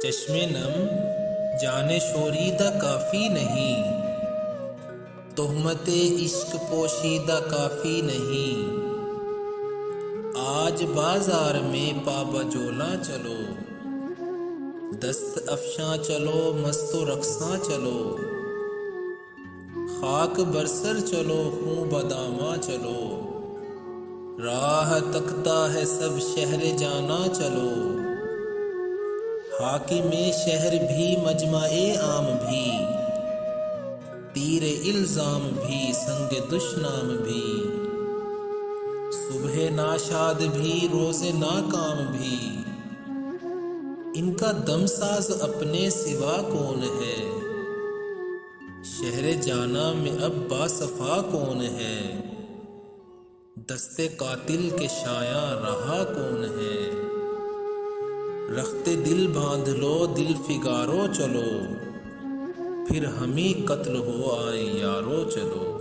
چشم نم جانے شوریدہ کافی نہیں، تہمت عشق پوشیدہ کافی نہیں۔ آج بازار میں پا بجولا چلو، دست افشاں چلو، مست و رقصاں چلو، خاک برسر چلو، خوں بداماں چلو، راہ تکتا ہے سب شہر جانا چلو، حاکم شہر بھی مجمع عام بھی، تیر الزام بھی سنگ دشنام بھی، صبح ناشاد بھی روز ناکام بھی، ان کا دم ساز اپنے سوا کون ہے، شہر جانا میں اب باصفا کون ہے، دست قاتل کے شایاں رہا کون ہے، رخت دل باندھ لو دل فگارو چلو، پھر ہمیں قتل ہو آئے یارو چلو۔